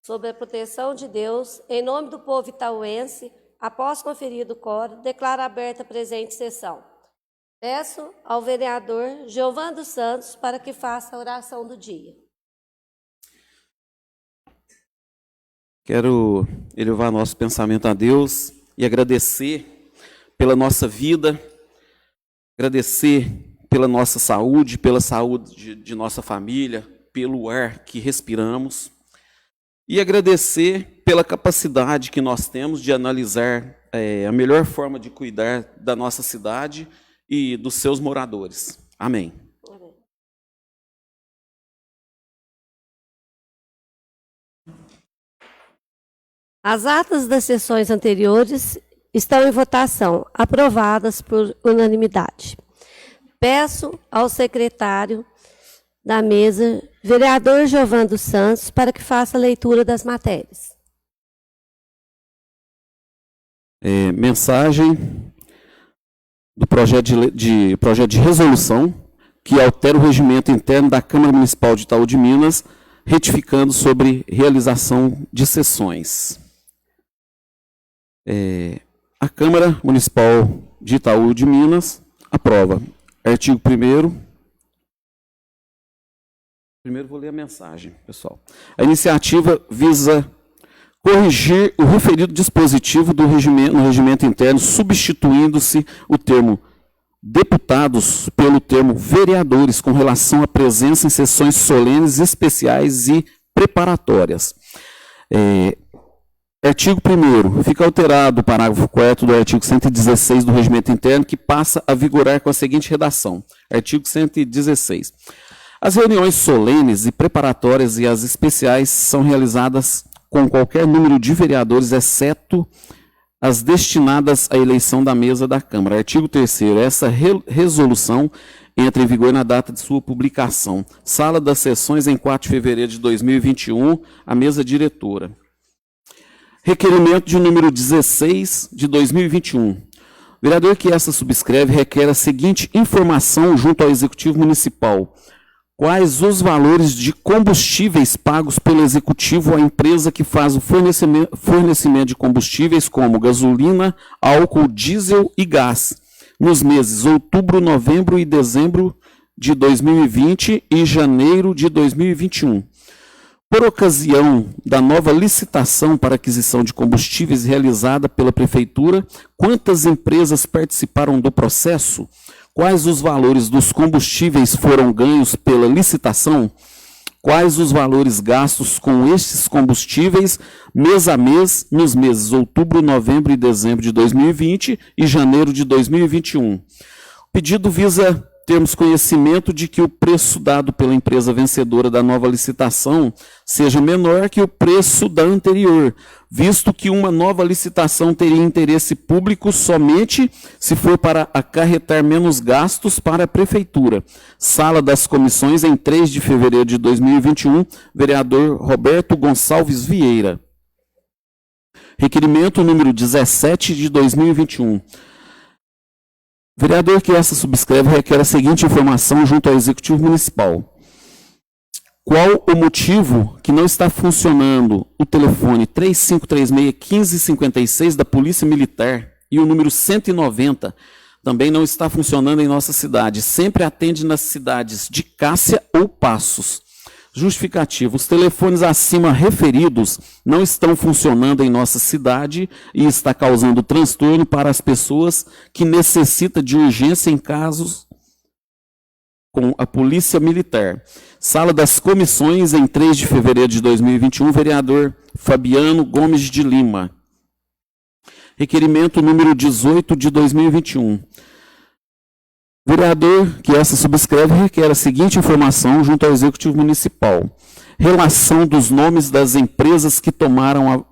sob a proteção de Deus, em nome do povo itauense, após conferido o quórum, declaro aberta a presente sessão. Peço ao vereador Giovan dos Santos para que faça a oração do dia. Quero elevar nosso pensamento a Deus e agradecer pela nossa vida, agradecer pela nossa saúde, pela saúde de nossa família, pelo ar que respiramos e agradecer pela capacidade que nós temos de analisar a melhor forma de cuidar da nossa cidade e dos seus moradores. Amém. As atas das sessões anteriores estão em votação, aprovadas por unanimidade. Peço ao secretário da mesa, vereador Giovan dos Santos, para que faça a leitura das matérias. Mensagem do projeto de resolução que altera o regimento interno da Câmara Municipal de Itaú de Minas, retificando sobre realização de sessões. A Câmara Municipal de Itaú de Minas aprova. Artigo 1º. Primeiro vou ler a mensagem, pessoal. A iniciativa visa corrigir o referido dispositivo no regimento interno, substituindo-se o termo deputados pelo termo vereadores, com relação à presença em sessões solenes, especiais e preparatórias. Artigo 1º. Fica alterado o parágrafo 4º do artigo 116 do regimento interno, que passa a vigorar com a seguinte redação. Artigo 116. As reuniões solenes e preparatórias e as especiais são realizadas com qualquer número de vereadores, exceto as destinadas à eleição da mesa da Câmara. Artigo 3º. Essa resolução entra em vigor na data de sua publicação. Sala das sessões, em 4 de fevereiro de 2021, a mesa diretora. Requerimento de número 16 de 2021. O vereador que essa subscreve requer a seguinte informação junto ao Executivo Municipal. Quais os valores de combustíveis pagos pelo Executivo à empresa que faz o fornecimento de combustíveis como gasolina, álcool, diesel e gás, nos meses outubro, novembro e dezembro de 2020 e janeiro de 2021. Por ocasião da nova licitação para aquisição de combustíveis realizada pela Prefeitura, quantas empresas participaram do processo? Quais os valores dos combustíveis foram ganhos pela licitação? Quais os valores gastos com estes combustíveis mês a mês nos meses outubro, novembro e dezembro de 2020 e janeiro de 2021? O pedido visa termos conhecimento de que o preço dado pela empresa vencedora da nova licitação seja menor que o preço da anterior, visto que uma nova licitação teria interesse público somente se for para acarretar menos gastos para a Prefeitura. Sala das Comissões, em 3 de fevereiro de 2021, vereador Roberto Gonçalves Vieira. Requerimento número 17 de 2021. Vereador que essa subscreve requer a seguinte informação junto ao Executivo Municipal. Qual o motivo que não está funcionando o telefone 3536-1556 da Polícia Militar e o número 190 também não está funcionando em nossa cidade? Sempre atende nas cidades de Cássia ou Passos. Justificativo. Os telefones acima referidos não estão funcionando em nossa cidade e está causando transtorno para as pessoas que necessitam de urgência em casos com a Polícia Militar. Sala das Comissões, em 3 de fevereiro de 2021, vereador Fabiano Gomes de Lima. Requerimento número 18 de 2021. Vereador que essa subscreve requer a seguinte informação junto ao Executivo Municipal. Relação dos nomes das empresas que tomaram a...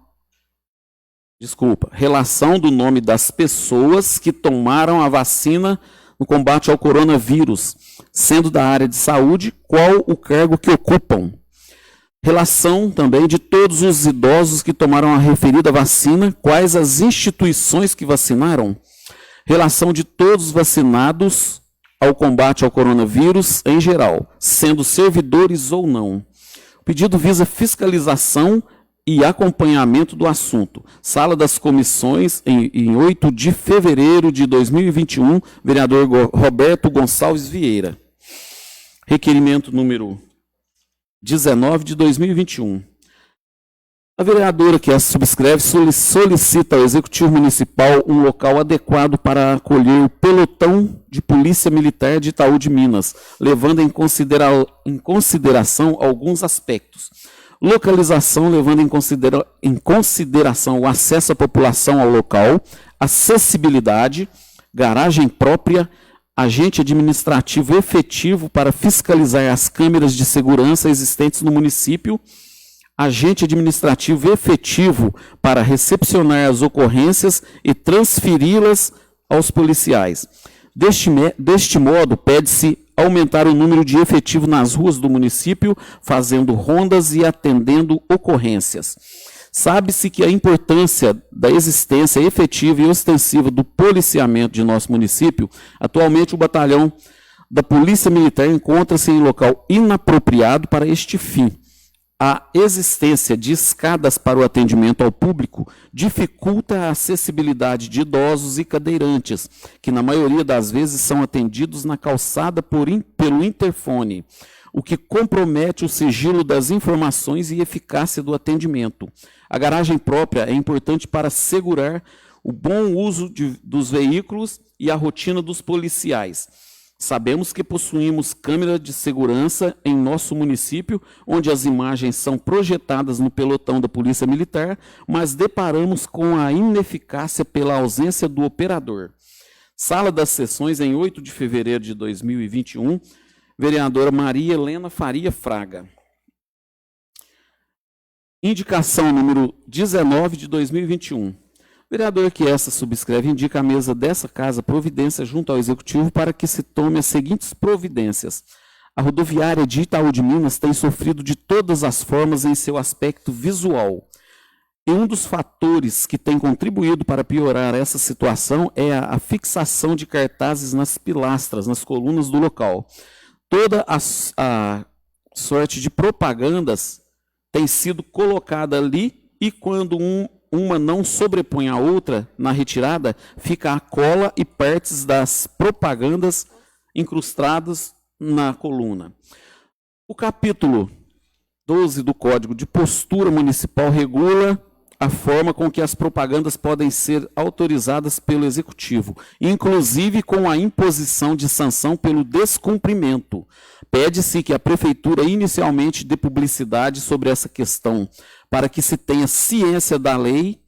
Relação do nome das pessoas que tomaram a vacina no combate ao coronavírus, sendo da área de saúde, qual o cargo que ocupam. Relação também de todos os idosos que tomaram a referida vacina, quais as instituições que vacinaram. Relação de todos os vacinados ao combate ao coronavírus em geral, sendo servidores ou não. O pedido visa fiscalização e acompanhamento do assunto. Sala das Comissões, em 8 de fevereiro de 2021, vereador Roberto Gonçalves Vieira. Requerimento número 19 de 2021. A vereadora que a subscreve solicita ao Executivo Municipal um local adequado para acolher o pelotão de Polícia Militar de Itaú de Minas, levando em consideração alguns aspectos. Localização, levando em consideração o acesso à população ao local, acessibilidade, garagem própria, agente administrativo efetivo para fiscalizar as câmeras de segurança existentes no município, agente administrativo efetivo para recepcionar as ocorrências e transferi-las aos policiais. Deste modo, pede-se aumentar o número de efetivo nas ruas do município, fazendo rondas e atendendo ocorrências. Sabe-se que a importância da existência efetiva e ostensiva do policiamento de nosso município, atualmente o batalhão da Polícia Militar encontra-se em local inapropriado para este fim. A existência de escadas para o atendimento ao público dificulta a acessibilidade de idosos e cadeirantes, que na maioria das vezes são atendidos na calçada pelo interfone, o que compromete o sigilo das informações e eficácia do atendimento. A garagem própria é importante para assegurar o bom uso dos veículos e a rotina dos policiais. Sabemos que possuímos câmeras de segurança em nosso município, onde as imagens são projetadas no pelotão da Polícia Militar, mas deparamos com a ineficácia pela ausência do operador. Sala das Sessões, em 8 de fevereiro de 2021, vereadora Maria Helena Faria Fraga. Indicação número 19 de 2021. O vereador que essa subscreve indica à mesa dessa casa providência junto ao Executivo para que se tome as seguintes providências. A rodoviária de Itaú de Minas tem sofrido de todas as formas em seu aspecto visual. E um dos fatores que tem contribuído para piorar essa situação é a fixação de cartazes nas pilastras, nas colunas do local. Toda a sorte de propagandas tem sido colocada ali e quando uma não sobrepõe a outra na retirada, fica a cola e partes das propagandas incrustadas na coluna. O capítulo 12 do Código de Postura Municipal regula a forma com que as propagandas podem ser autorizadas pelo Executivo, inclusive com a imposição de sanção pelo descumprimento. Pede-se que a Prefeitura inicialmente dê publicidade sobre essa questão, para que se tenha ciência da lei,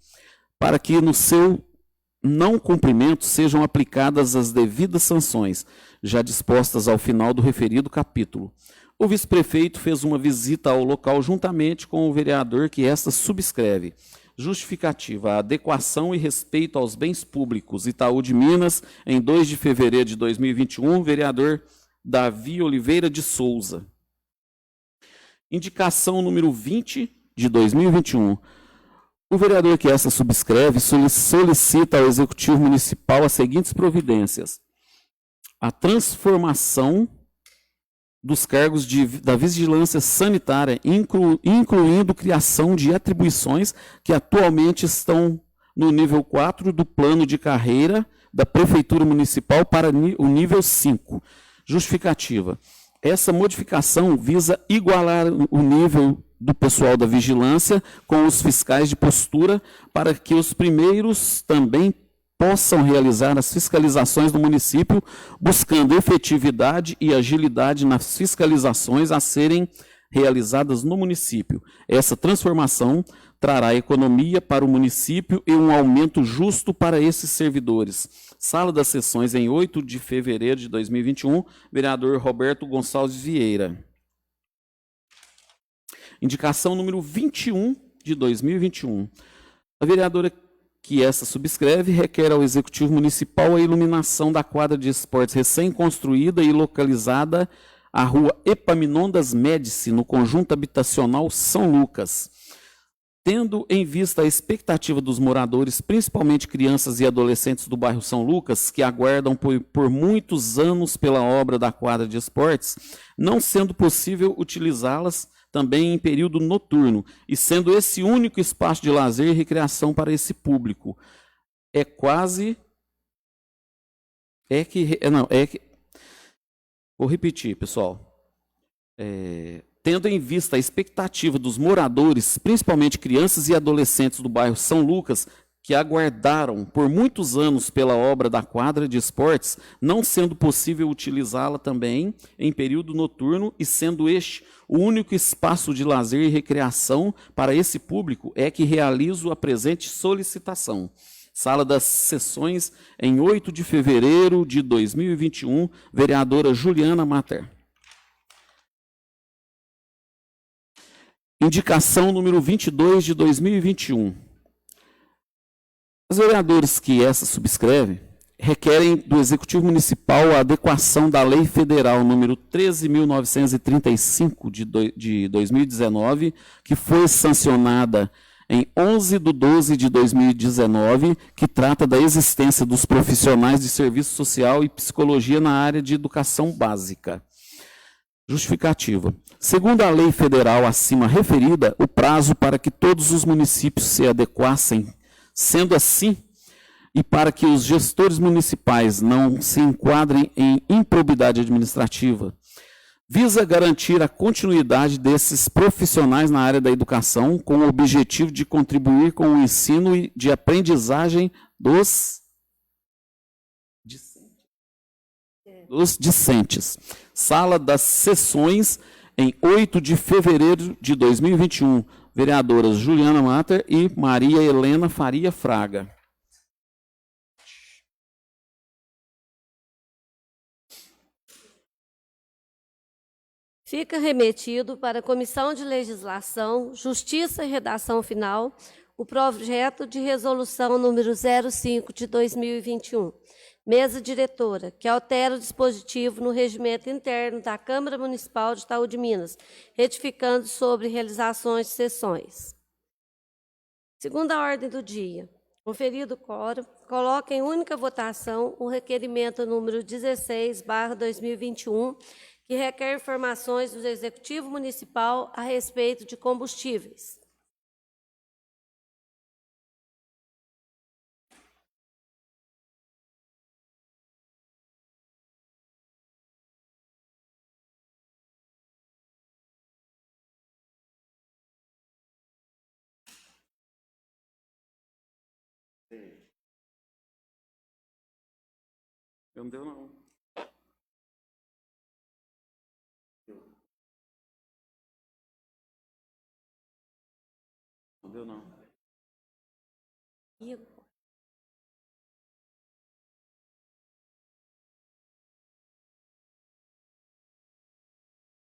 para que no seu não cumprimento sejam aplicadas as devidas sanções, já dispostas ao final do referido capítulo. O vice-prefeito fez uma visita ao local juntamente com o vereador que esta subscreve. Justificativa: a adequação e respeito aos bens públicos. Itaú de Minas, em 2 de fevereiro de 2021, vereador Davi Oliveira de Souza. Indicação número 20 de 2021. O vereador que essa subscreve solicita ao Executivo Municipal as seguintes providências. A transformação dos cargos da vigilância sanitária, incluindo criação de atribuições que atualmente estão no nível 4 do plano de carreira da Prefeitura Municipal para o nível 5. Justificativa: essa modificação visa igualar o nível do pessoal da vigilância com os fiscais de postura para que os primeiros também possam realizar as fiscalizações do município, buscando efetividade e agilidade nas fiscalizações a serem realizadas no município. Essa transformação trará economia para o município e um aumento justo para esses servidores. Sala das Sessões, em 8 de fevereiro de 2021, vereador Roberto Gonçalves Vieira. Indicação número 21 de 2021. A vereadora que essa subscreve requer ao Executivo Municipal a iluminação da quadra de esportes recém-construída e localizada à rua Epaminondas Médici, no conjunto habitacional São Lucas. Tendo em vista a expectativa dos moradores, principalmente crianças e adolescentes do bairro São Lucas, que aguardam por muitos anos pela obra da quadra de esportes, não sendo possível utilizá-las, também em período noturno, e sendo esse único espaço de lazer e recreação para esse público. É quase... Vou repetir, pessoal. Tendo em vista a expectativa dos moradores, principalmente crianças e adolescentes do bairro São Lucas, que aguardaram por muitos anos pela obra da quadra de esportes, não sendo possível utilizá-la também em período noturno e sendo este o único espaço de lazer e recreação para esse público, é que realizo a presente solicitação. Sala das Sessões, em 8 de fevereiro de 2021, vereadora Juliana Mater. Indicação número 22 de 2021. Os vereadores que essa subscrevem requerem do Executivo Municipal a adequação da Lei Federal número 13.935 de 2019, que foi sancionada em 11 de 12 de 2019, que trata da existência dos profissionais de serviço social e psicologia na área de educação básica. Justificativa. Segundo a lei federal acima referida, o prazo para que todos os municípios se adequassem, sendo assim, e para que os gestores municipais não se enquadrem em improbidade administrativa, visa garantir a continuidade desses profissionais na área da educação, com o objetivo de contribuir com o ensino e de aprendizagem dos discentes. Sala das Sessões, em 8 de fevereiro de 2021. Vereadoras Juliana Mater e Maria Helena Faria Fraga. Fica remetido para a Comissão de Legislação, Justiça e Redação Final o projeto de resolução número 05 de 2021. Mesa diretora, que altera o dispositivo no regimento interno da Câmara Municipal de Itaú de Minas, retificando sobre realizações de sessões. Segundo a ordem do dia, conferido o quórum, coloca em única votação o requerimento número 16/2021, que requer informações do Executivo Municipal a respeito de combustíveis. Não deu, não. Não deu, não. E agora?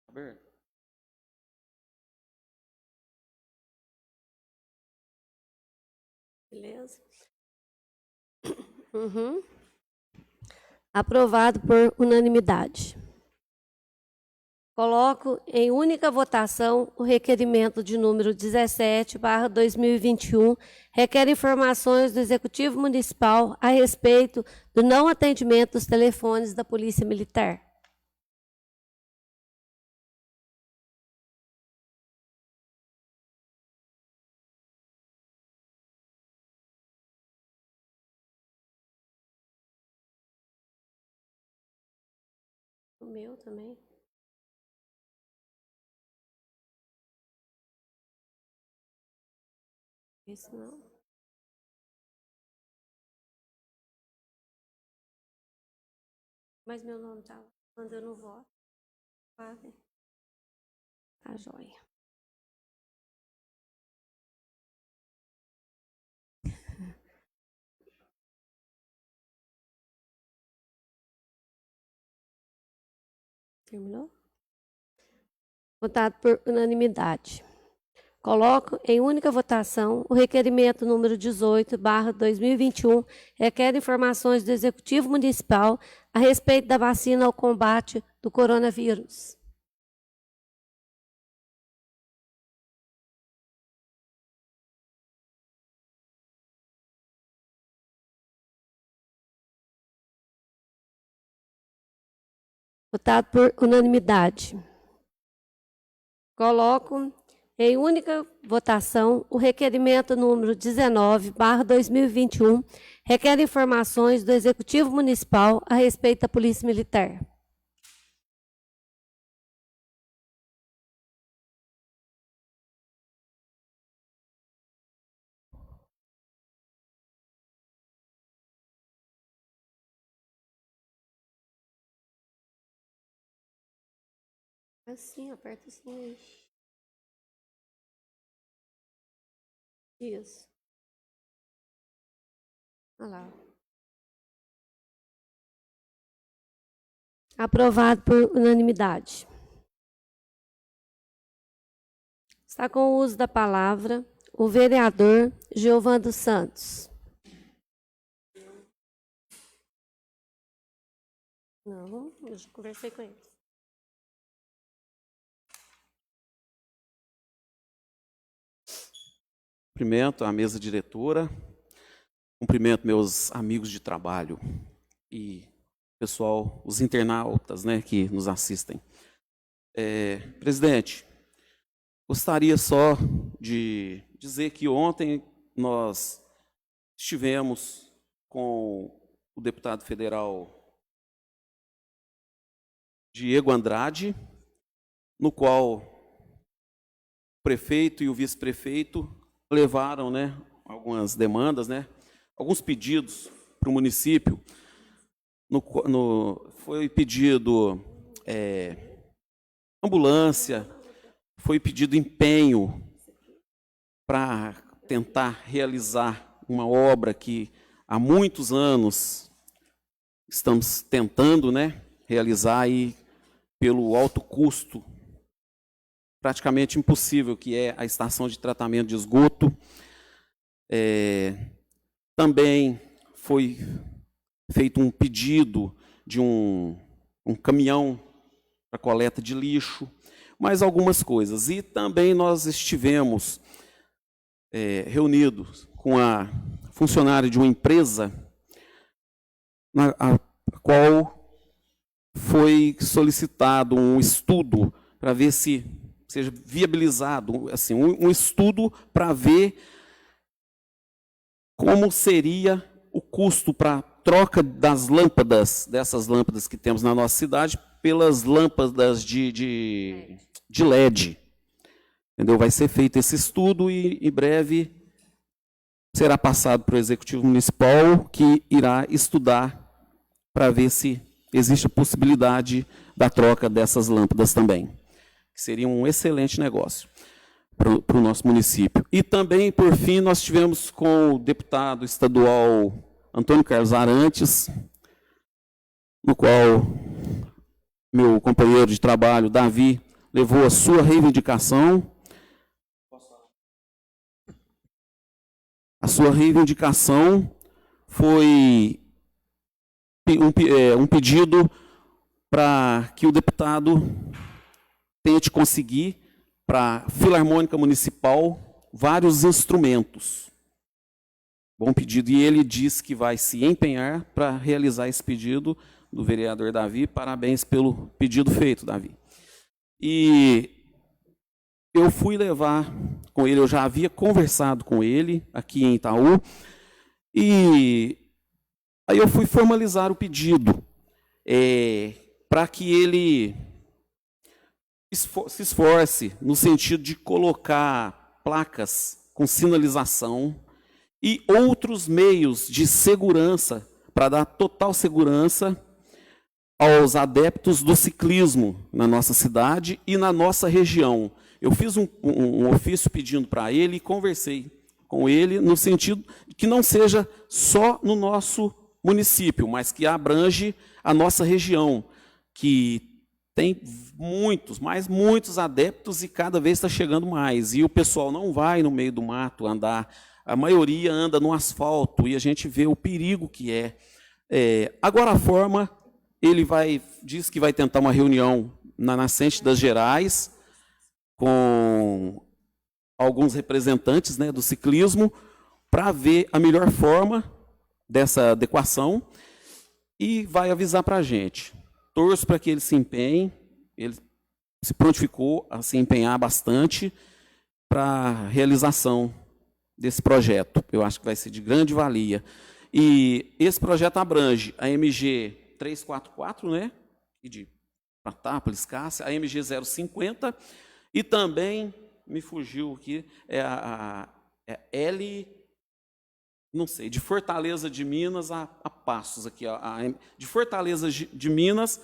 Aberto. Beleza? Aprovado por unanimidade. Coloco em única votação o requerimento de número 17/2021, requer informações do Executivo Municipal a respeito do não atendimento dos telefones da Polícia Militar. O meu também. Esse não. Mas meu nome tá quando eu não voto. Tá joia. Terminou? Votado por unanimidade. Coloco em única votação o requerimento número 18/2021, requer informações do Executivo Municipal a respeito da vacina ao combate do coronavírus. Votado por unanimidade. Coloco em única votação o requerimento número 19/2021, requer informações do Executivo Municipal a respeito da Polícia Militar. Assim, aperta assim. Isso. Olha lá. Aprovado por unanimidade. Está com o uso da palavra o vereador Giovando dos Santos. Não, eu já conversei com ele. Cumprimento a mesa diretora, cumprimento meus amigos de trabalho e pessoal, os internautas, né, que nos assistem. Presidente, gostaria só de dizer que ontem nós estivemos com o deputado federal Diego Andrade, no qual o prefeito e o vice-prefeito levaram, né, algumas demandas, né, alguns pedidos para o município. Foi pedido ambulância, foi pedido empenho para tentar realizar uma obra que há muitos anos estamos tentando, né, realizar e pelo alto custo praticamente impossível, que é a estação de tratamento de esgoto. Também foi feito um pedido de um caminhão para coleta de lixo, mais algumas coisas. E também nós estivemos reunidos com a funcionária de uma empresa, a qual foi solicitado um estudo para ver se seja viabilizado, assim, um estudo para ver como seria o custo para troca das lâmpadas, dessas lâmpadas que temos na nossa cidade, pelas lâmpadas de LED. Entendeu? Vai ser feito esse estudo e, em breve, será passado para o Executivo Municipal, que irá estudar para ver se existe a possibilidade da troca dessas lâmpadas também. Que seria um excelente negócio para o nosso município. E também, por fim, nós tivemos com o deputado estadual Antônio Carlos Arantes, no qual meu companheiro de trabalho, Davi, levou a sua reivindicação. A sua reivindicação foi um pedido para que o deputado tente conseguir para a Filarmônica Municipal vários instrumentos. Bom pedido. E ele diz que vai se empenhar para realizar esse pedido do vereador Davi. Parabéns pelo pedido feito, Davi. E eu fui levar com ele, eu já havia conversado com ele aqui em Itaú, e aí eu fui formalizar o pedido para que ele se esforce no sentido de colocar placas com sinalização e outros meios de segurança para dar total segurança aos adeptos do ciclismo na nossa cidade e na nossa região. Eu fiz um ofício pedindo para ele e conversei com ele no sentido de que não seja só no nosso município, mas que abrange a nossa região, que tem muitos adeptos e cada vez está chegando mais. E o pessoal não vai no meio do mato andar, a maioria anda no asfalto e a gente vê o perigo que é. Agora a forma, ele diz que vai tentar uma reunião na Nascente das Gerais com alguns representantes, né, do ciclismo para ver a melhor forma dessa adequação e vai avisar para a gente. Torço para que ele se empenhe, ele se prontificou a se empenhar bastante para a realização desse projeto. Eu acho que vai ser de grande valia. E esse projeto abrange a MG 344, né, de Patápolis, Cássia, a MG 050, e também, me fugiu aqui, L, não sei, de Fortaleza de Minas a Passos, aqui, ó, de Fortaleza de Minas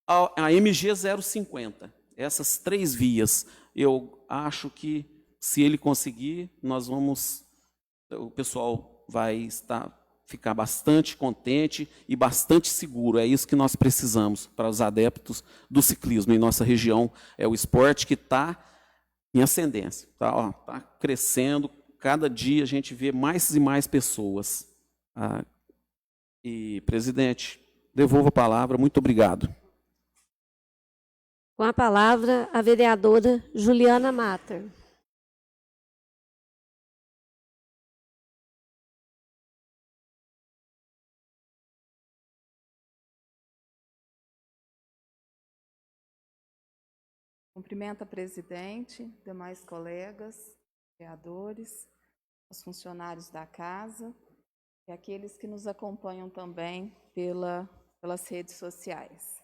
a MG 050. Essas 3 vias, eu acho que, se ele conseguir, o pessoal vai ficar bastante contente e bastante seguro. É isso que nós precisamos para os adeptos do ciclismo. Em nossa região, é o esporte que está em ascendência, está crescendo. Cada dia a gente vê mais e mais pessoas. E, presidente, devolvo a palavra. Muito obrigado. Com a palavra, a vereadora Juliana Matter. Cumprimento a presidente, demais colegas, vereadores, os funcionários da casa e aqueles que nos acompanham também pelas redes sociais.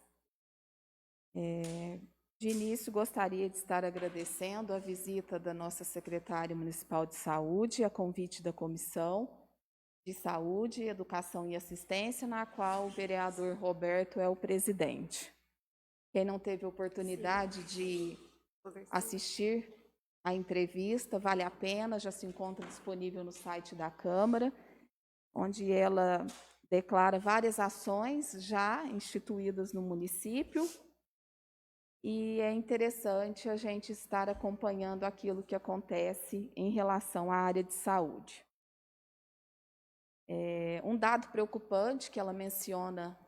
De início, gostaria de estar agradecendo a visita da nossa secretária municipal de saúde, a convite da Comissão de Saúde, Educação e Assistência, na qual o vereador Roberto é o presidente. Quem não teve oportunidade de assistir a entrevista, vale a pena, já se encontra disponível no site da Câmara, onde ela declara várias ações já instituídas no município, e é interessante a gente estar acompanhando aquilo que acontece em relação à área de saúde. Um dado preocupante que ela menciona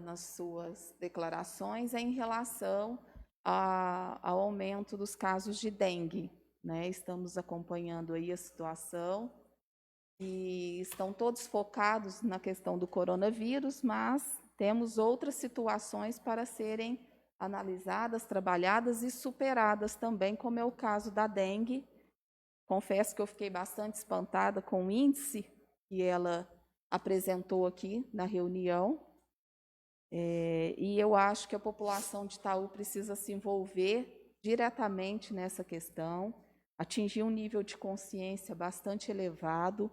nas suas declarações é em relação ao aumento dos casos de dengue, né? Estamos acompanhando aí a situação e estão todos focados na questão do coronavírus, mas temos outras situações para serem analisadas, trabalhadas e superadas também, como é o caso da dengue. Confesso que eu fiquei bastante espantada com o índice que ela apresentou aqui na reunião, e eu acho que a população de Itaú precisa se envolver diretamente nessa questão, atingir um nível de consciência bastante elevado,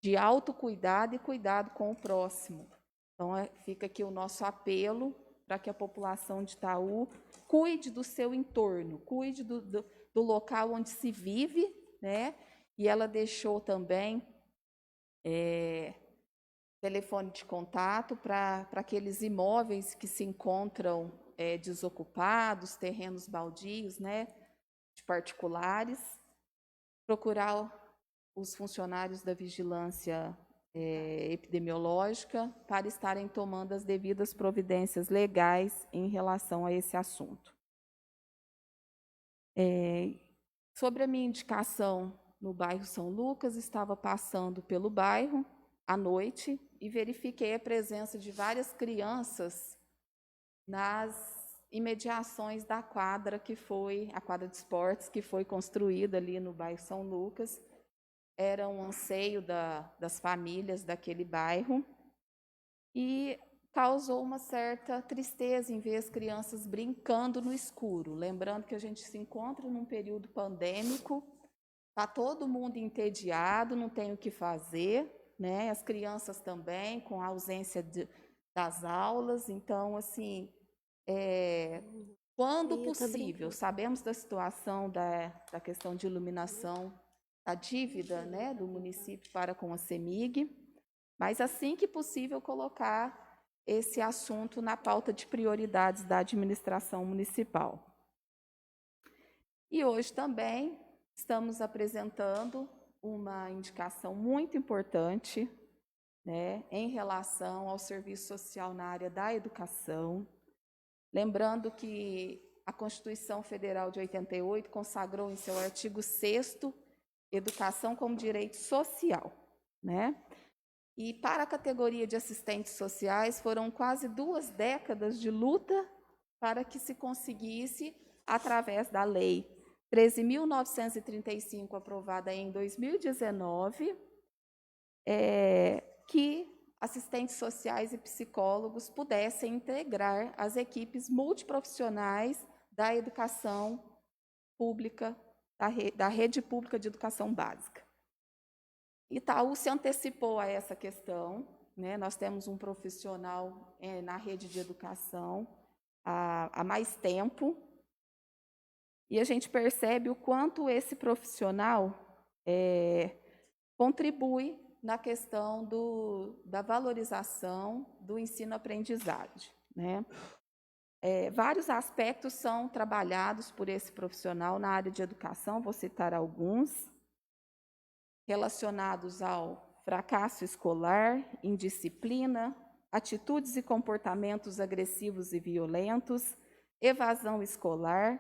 de autocuidado e cuidado com o próximo. Então, fica aqui o nosso apelo para que a população de Itaú cuide do seu entorno, cuide do local onde se vive, né? E ela deixou também telefone de contato para aqueles imóveis que se encontram desocupados, terrenos baldios, né, de particulares, procurar os funcionários da vigilância epidemiológica para estarem tomando as devidas providências legais em relação a esse assunto. Sobre a minha indicação no bairro São Lucas, estava passando pelo bairro à noite e verifiquei a presença de várias crianças nas imediações da quadra a quadra de esportes que foi construída ali no bairro São Lucas. Era um anseio das famílias daquele bairro e causou uma certa tristeza em ver as crianças brincando no escuro. Lembrando que a gente se encontra num período pandêmico, está todo mundo entediado, não tem o que fazer, né? As crianças também, com a ausência das aulas. Então, assim, quando possível, sabemos da situação da questão de iluminação, a dívida, né, do município para com a CEMIG, mas assim que possível colocar esse assunto na pauta de prioridades da administração municipal. E hoje também estamos apresentando uma indicação muito importante, né, em relação ao serviço social na área da educação. Lembrando que a Constituição Federal de 88 consagrou em seu artigo 6º educação como direito social, né? E para a categoria de assistentes sociais foram quase 2 décadas de luta para que se conseguisse através da Lei 13.935, aprovada em 2019, que assistentes sociais e psicólogos pudessem integrar as equipes multiprofissionais da educação pública, da rede pública de educação básica. Itaú se antecipou a essa questão, né? Nós temos um profissional na rede de educação há mais tempo, e a gente percebe o quanto esse profissional contribui na questão da valorização do ensino-aprendizagem, né? Vários aspectos são trabalhados por esse profissional na área de educação, vou citar alguns, relacionados ao fracasso escolar, indisciplina, atitudes e comportamentos agressivos e violentos, evasão escolar,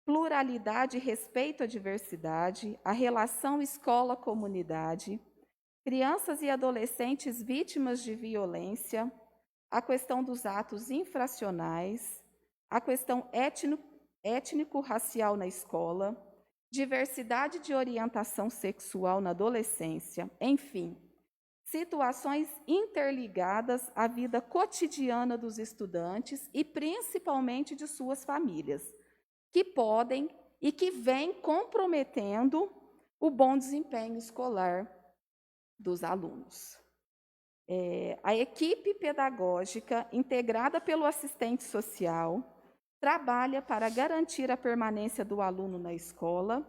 pluralidade e respeito à diversidade, a relação escola-comunidade, crianças e adolescentes vítimas de violência, a questão dos atos infracionais, a questão étnico-racial na escola, diversidade de orientação sexual na adolescência, enfim, situações interligadas à vida cotidiana dos estudantes e principalmente de suas famílias, que podem e que vêm comprometendo o bom desempenho escolar dos alunos. A equipe pedagógica, integrada pelo assistente social, trabalha para garantir a permanência do aluno na escola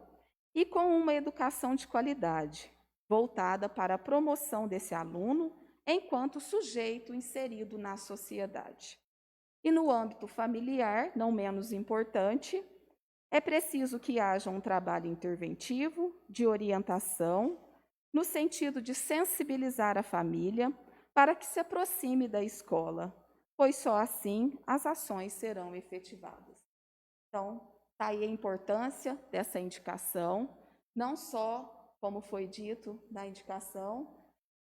e com uma educação de qualidade, voltada para a promoção desse aluno enquanto sujeito inserido na sociedade. E no âmbito familiar, não menos importante, é preciso que haja um trabalho interventivo, de orientação, no sentido de sensibilizar a família para que se aproxime da escola, pois só assim as ações serão efetivadas. Então, está aí a importância dessa indicação, não só, como foi dito na indicação,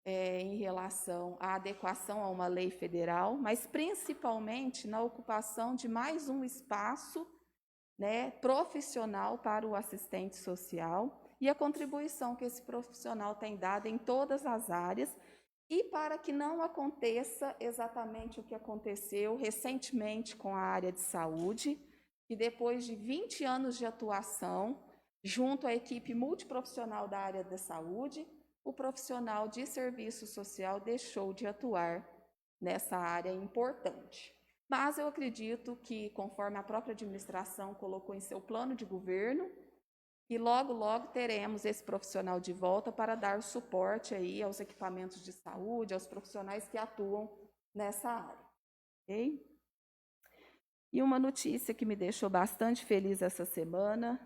em relação à adequação a uma lei federal, mas principalmente na ocupação de mais um espaço, né, profissional para o assistente social e a contribuição que esse profissional tem dado em todas as áreas, e para que não aconteça exatamente o que aconteceu recentemente com a área de saúde, que depois de 20 anos de atuação, junto à equipe multiprofissional da área da saúde, o profissional de serviço social deixou de atuar nessa área importante. Mas eu acredito que, conforme a própria administração colocou em seu plano de governo, e logo, logo teremos esse profissional de volta para dar suporte aí aos equipamentos de saúde, aos profissionais que atuam nessa área. Okay? E uma notícia que me deixou bastante feliz essa semana,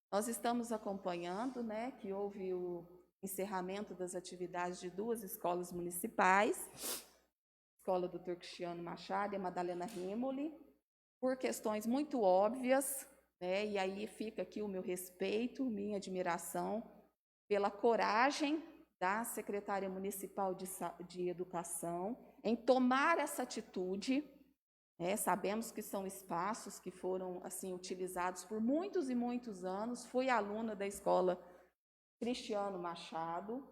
nós estamos acompanhando, né, que houve o encerramento das atividades de 2 escolas municipais, a Escola do Dr. Cristiano Machado e a Madalena Rimoli, por questões muito óbvias, né, e aí fica aqui o meu respeito, minha admiração pela coragem da secretária municipal de Educação em tomar essa atitude. Sabemos que são espaços que foram assim utilizados por muitos e muitos anos. Fui aluna da Escola Cristiano Machado,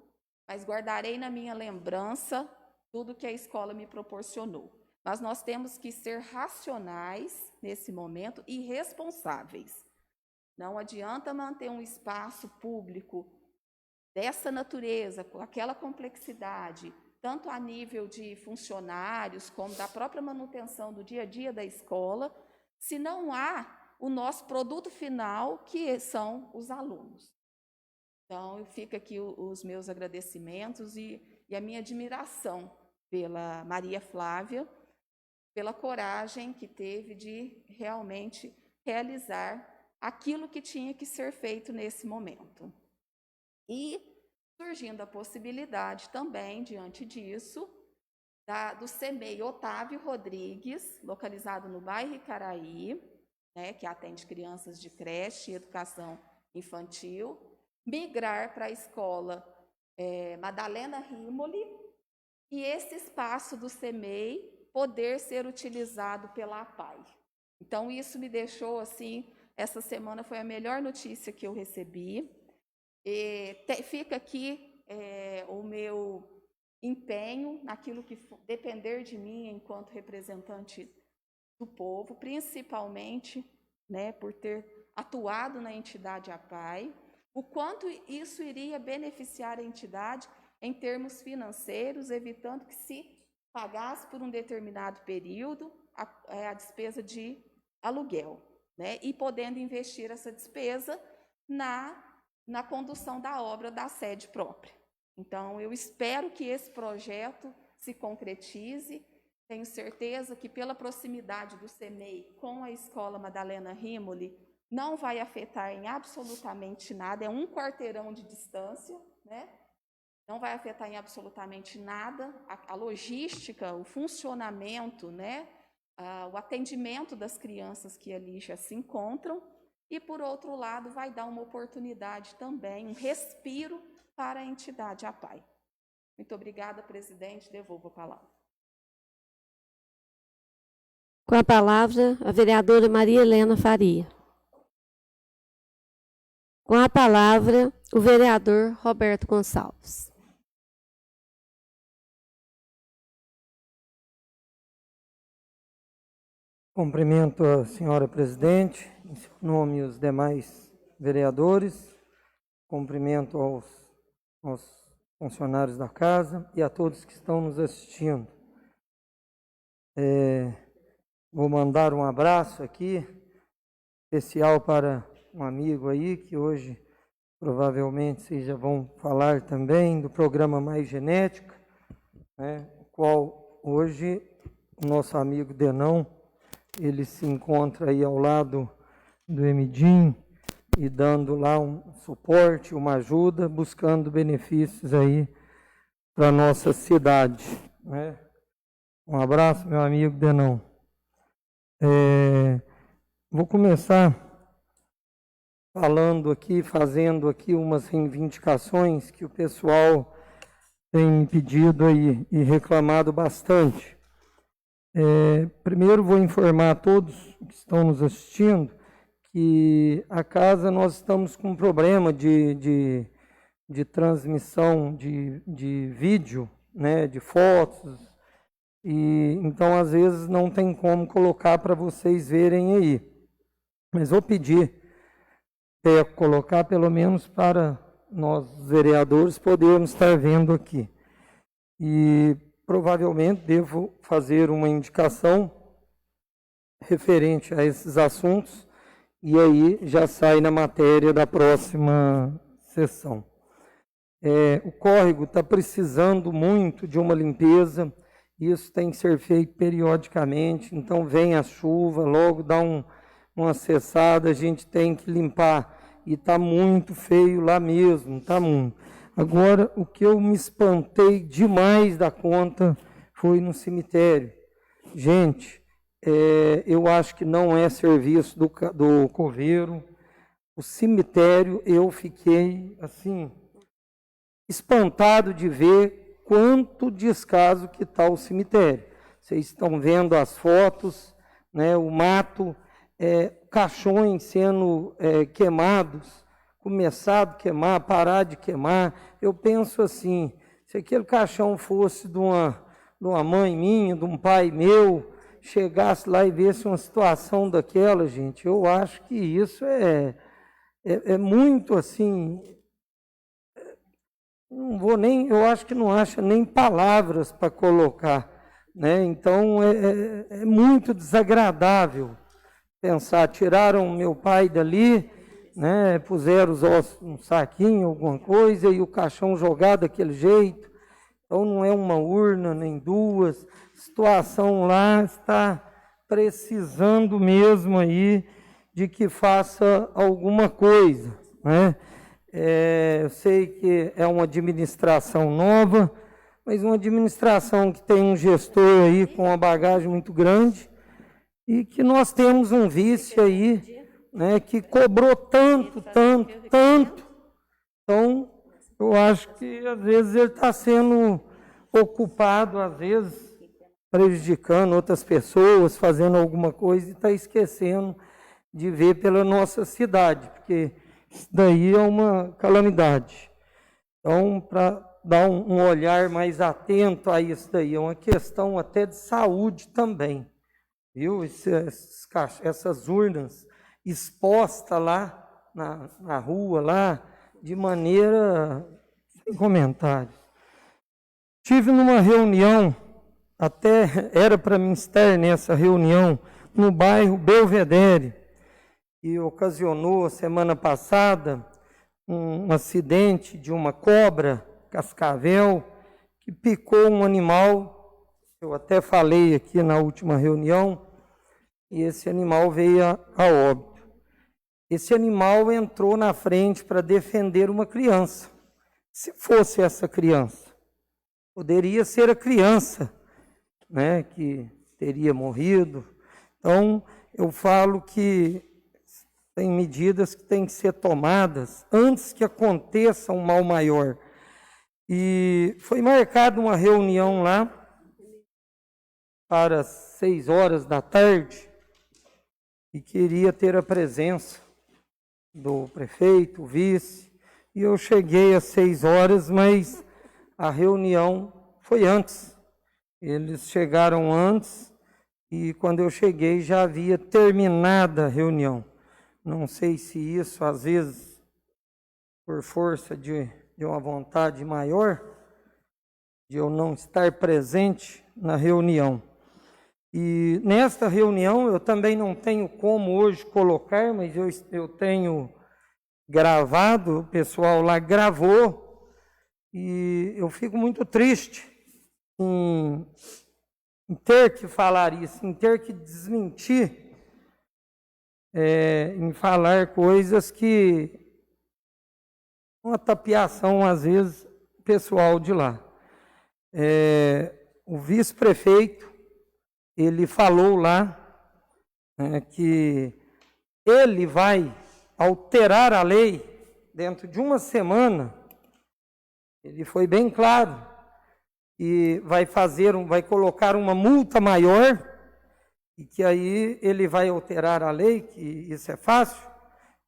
mas guardarei na minha lembrança tudo que a escola me proporcionou. Mas nós temos que ser racionais nesse momento e responsáveis. Não adianta manter um espaço público dessa natureza, com aquela complexidade, tanto a nível de funcionários, como da própria manutenção do dia a dia da escola, se não há o nosso produto final, que são os alunos. Então, fica aqui os meus agradecimentos e a minha admiração pela Maria Flávia, pela coragem que teve de realmente realizar aquilo que tinha que ser feito nesse momento. E surgindo a possibilidade também, diante disso, do CEMEI Otávio Rodrigues, localizado no bairro Icaraí, né, que atende crianças de creche e educação infantil, migrar para a escola Madalena Rimoli, e esse espaço do CEMEI poder ser utilizado pela APAI. Então, isso me deixou, assim, essa semana foi a melhor notícia que eu recebi. Fica aqui o meu empenho naquilo que depender de mim enquanto representante do povo, principalmente, né, por ter atuado na entidade APAE, o quanto isso iria beneficiar a entidade em termos financeiros, evitando que se pagasse por um determinado período a despesa de aluguel, né, e podendo investir essa despesa na condução da obra da sede própria. Então, eu espero que esse projeto se concretize. Tenho certeza que, pela proximidade do CEMEI com a Escola Madalena Rimoli, não vai afetar em absolutamente nada, é um quarteirão de distância, né? Não vai afetar em absolutamente nada a logística, o funcionamento, né? O atendimento das crianças que ali já se encontram. E, por outro lado, vai dar uma oportunidade também, um respiro para a entidade APAE. Muito obrigada, presidente. Devolvo a palavra. Com a palavra, a vereadora Maria Helena Faria. Com a palavra, o vereador Roberto Gonçalves. Cumprimento a senhora presidente, em seu nome os demais vereadores, cumprimento aos funcionários da casa e a todos que estão nos assistindo. Vou mandar um abraço aqui, especial para um amigo aí, que hoje provavelmente vocês já vão falar também do programa Mais Genética, né, o qual hoje o nosso amigo Denão, ele se encontra aí ao lado do Emidim e dando lá um suporte, uma ajuda, buscando benefícios aí para a nossa cidade, né? Um abraço, meu amigo Denão. Vou começar falando aqui, fazendo aqui umas reivindicações que o pessoal tem me pedido aí e reclamado bastante. Primeiro vou informar a todos que estão nos assistindo que a casa nós estamos com um problema de transmissão de vídeo, né, de fotos, e então às vezes não tem como colocar para vocês verem aí. Mas vou pedir para colocar pelo menos para nós vereadores podermos estar vendo aqui. E provavelmente devo fazer uma indicação referente a esses assuntos e aí já sai na matéria da próxima sessão. O córrego está precisando muito de uma limpeza, isso tem que ser feito periodicamente, então vem a chuva, logo dá uma cessada, a gente tem que limpar e está muito feio lá mesmo, está muito. Agora, o que eu me espantei demais da conta foi no cemitério. Gente, eu acho que não é serviço do coveiro. O cemitério, eu fiquei, assim, espantado de ver quanto descaso que está o cemitério. Vocês estão vendo as fotos, né, o mato, caixões sendo queimados, começado a queimar, parar de queimar. Eu penso assim, se aquele caixão fosse de uma mãe minha, de um pai meu, chegasse lá e visse uma situação daquela, gente, eu acho que isso é muito assim, eu acho que não acha nem palavras para colocar, né? Então é muito desagradável pensar, tiraram meu pai dali, né, puseram os ossos num saquinho, alguma coisa, e o caixão jogado daquele jeito. Então não é uma urna, nem duas. A situação lá está precisando mesmo aí de que faça alguma coisa, né? Eu sei que é uma administração nova, mas uma administração que tem um gestor aí com uma bagagem muito grande e que nós temos um vice aí, né, que cobrou tanto. Então, eu acho que às vezes ele está sendo ocupado, às vezes, prejudicando outras pessoas, fazendo alguma coisa e está esquecendo de ver pela nossa cidade, porque isso daí é uma calamidade. Então, para dar um olhar mais atento a isso daí, é uma questão até de saúde também, viu? Essas urnas expostas lá na rua, lá, de maneira sem comentários. Tive numa reunião, até era para mim estar nessa reunião, no bairro Belvedere, e ocasionou semana passada um acidente de uma cobra, cascavel, que picou um animal. Eu até falei aqui na última reunião, e esse animal veio a óbito. Esse animal entrou na frente para defender uma criança. Se fosse essa criança, poderia ser a criança, né, que teria morrido. Então, eu falo que tem medidas que têm que ser tomadas antes que aconteça um mal maior. E foi marcada uma reunião lá para as 6 horas da tarde e queria ter a presença do prefeito, vice, e eu cheguei às 6 horas, mas a reunião foi antes. Eles chegaram antes e quando eu cheguei já havia terminado a reunião. Não sei se isso, às vezes, por força de uma vontade maior, de eu não estar presente na reunião. E nesta reunião, eu também não tenho como hoje colocar, mas eu tenho gravado, o pessoal lá gravou, e eu fico muito triste em ter que falar isso, em ter que desmentir, em falar coisas que uma tapiação, às vezes, pessoal de lá. O vice-prefeito, ele falou lá que ele vai alterar a lei dentro de uma semana. Ele foi bem claro e vai colocar uma multa maior e que aí ele vai alterar a lei, que isso é fácil.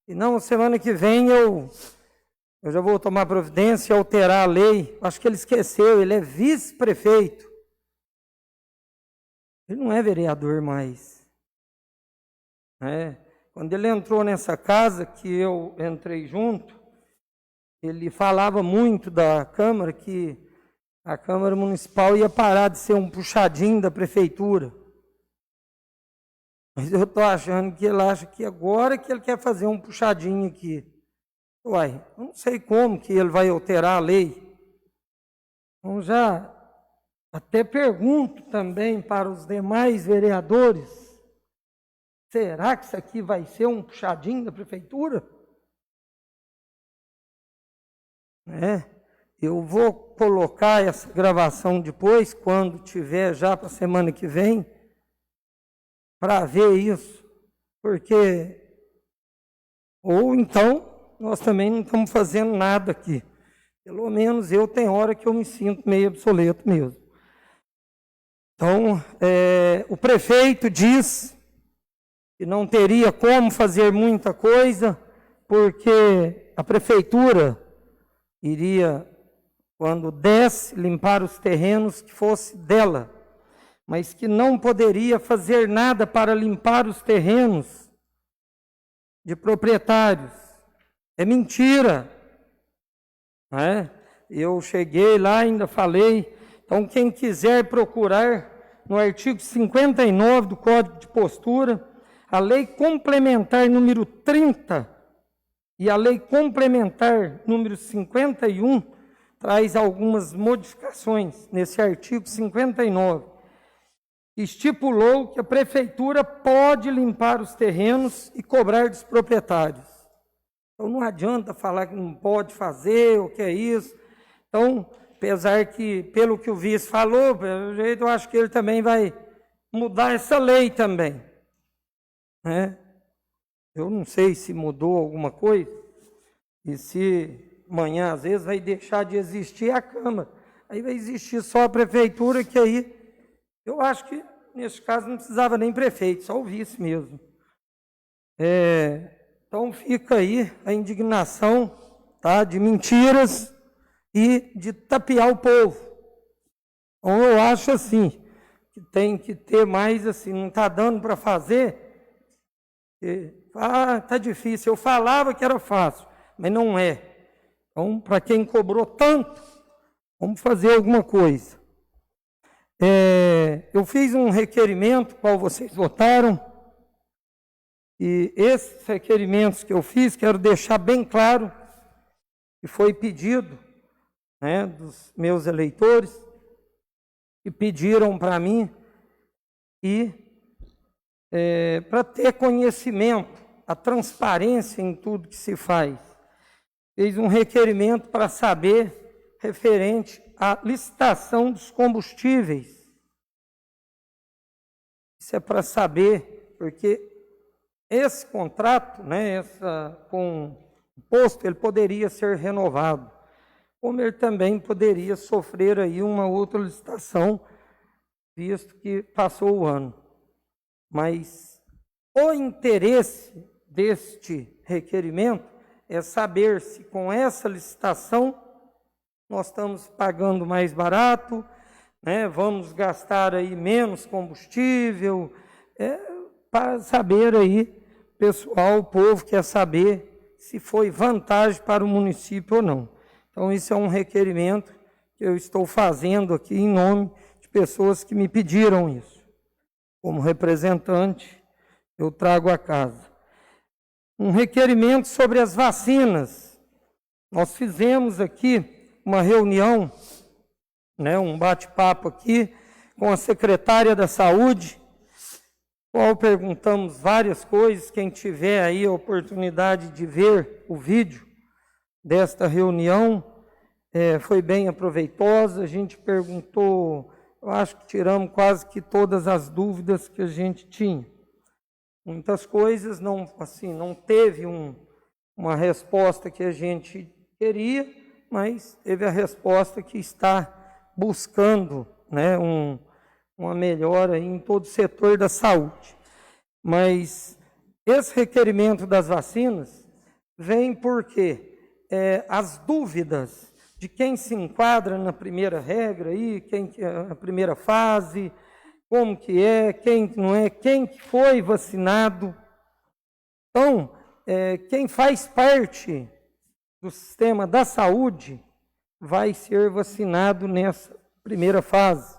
E não, semana que vem eu já vou tomar providência e alterar a lei. Acho que ele esqueceu, ele é vice-prefeito. Ele não é vereador mais. Quando ele entrou nessa casa, que eu entrei junto, ele falava muito da Câmara, que a Câmara Municipal ia parar de ser um puxadinho da Prefeitura. Mas eu estou achando que ele acha que agora que ele quer fazer um puxadinho aqui. Uai, eu não sei como que ele vai alterar a lei. Então já até pergunto também para os demais vereadores, será que isso aqui vai ser um puxadinho da Prefeitura? Eu vou colocar essa gravação depois, quando tiver já para a semana que vem, para ver isso, porque ou então nós também não estamos fazendo nada aqui. Pelo menos eu tenho hora que eu me sinto meio obsoleto mesmo. Então, o prefeito diz que não teria como fazer muita coisa, porque a prefeitura iria, quando desse, limpar os terrenos que fosse dela, mas que não poderia fazer nada para limpar os terrenos de proprietários. É mentira. Eu cheguei lá, ainda falei. Então, quem quiser procurar no artigo 59 do Código de Postura, a lei complementar número 30 e a lei complementar número 51 traz algumas modificações nesse artigo 59. Estipulou que a prefeitura pode limpar os terrenos e cobrar dos proprietários. Então não adianta falar que não pode fazer, o que é isso. Então, apesar que, pelo que o vice falou, pelo jeito, eu acho que ele também vai mudar essa lei também. Eu não sei se mudou alguma coisa, e se amanhã, às vezes, vai deixar de existir a Câmara. Aí vai existir só a Prefeitura, que aí Eu acho que, nesse caso, não precisava nem prefeito, só o vice mesmo. Então, fica aí a indignação, tá, de mentiras e de tapear o povo. Então, eu acho assim, que tem que ter mais, assim, não está dando para fazer, está difícil. Eu falava que era fácil, mas não é. Então, para quem cobrou tanto, vamos fazer alguma coisa. Eu fiz um requerimento, qual vocês votaram, e esses requerimentos que eu fiz, quero deixar bem claro que foi pedido, né, dos meus eleitores, que pediram para mim, e para ter conhecimento, a transparência em tudo que se faz. Fez um requerimento para saber referente à licitação dos combustíveis. Isso é para saber, porque esse contrato, né, com o posto, ele poderia ser renovado, como ele também poderia sofrer aí uma outra licitação, visto que passou o ano. Mas o interesse deste requerimento é saber se com essa licitação nós estamos pagando mais barato, né, vamos gastar aí menos combustível, para saber aí, pessoal, o povo quer saber se foi vantagem para o município ou não. Então, isso é um requerimento que eu estou fazendo aqui em nome de pessoas que me pediram isso. Como representante, eu trago a casa. Um requerimento sobre as vacinas. Nós fizemos aqui uma reunião, né, um bate-papo aqui com a secretária da Saúde, qual perguntamos várias coisas. Quem tiver aí a oportunidade de ver o vídeo desta reunião, foi bem aproveitosa. A gente perguntou, eu acho que tiramos quase que todas as dúvidas que a gente tinha. Muitas coisas não teve uma resposta que a gente queria, mas teve a resposta que está buscando, né, uma melhora em todo o setor da saúde. Mas esse requerimento das vacinas vem porque as dúvidas de quem se enquadra na primeira regra, aí, a primeira fase, como que é, quem não é, quem que foi vacinado. Então, quem faz parte do sistema da saúde vai ser vacinado nessa primeira fase.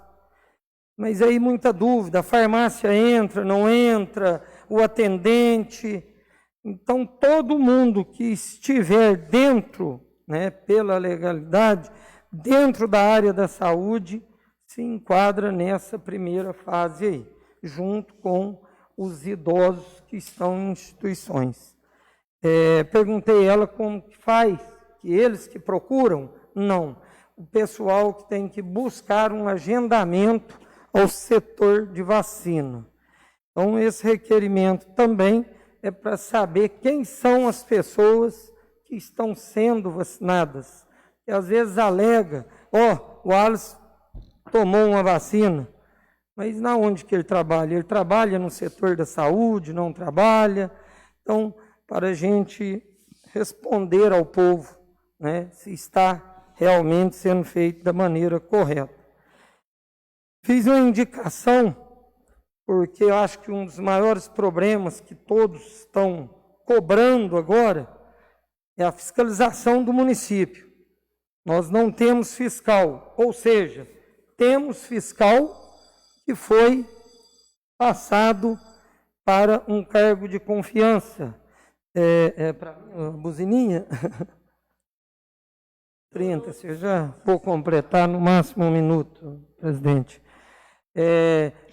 Mas aí muita dúvida, a farmácia entra, não entra, o atendente. Então, todo mundo que estiver dentro, né, pela legalidade, dentro da área da saúde, se enquadra nessa primeira fase aí, junto com os idosos que estão em instituições. Perguntei a ela como que faz, que eles que procuram? Não, o pessoal que tem que buscar um agendamento ao setor de vacina. Então, esse requerimento também é para saber quem são as pessoas que estão sendo vacinadas. E às vezes alega, o Alisson tomou uma vacina, mas na onde que ele trabalha? Ele trabalha no setor da saúde, não trabalha? Então, para a gente responder ao povo, né, se está realmente sendo feito da maneira correta. Fiz uma indicação, porque eu acho que um dos maiores problemas que todos estão cobrando agora é a fiscalização do município. Nós não temos fiscal, ou seja, temos fiscal que foi passado para um cargo de confiança. Para a buzininha? 30, se eu já vou completar no máximo 1 minuto, presidente.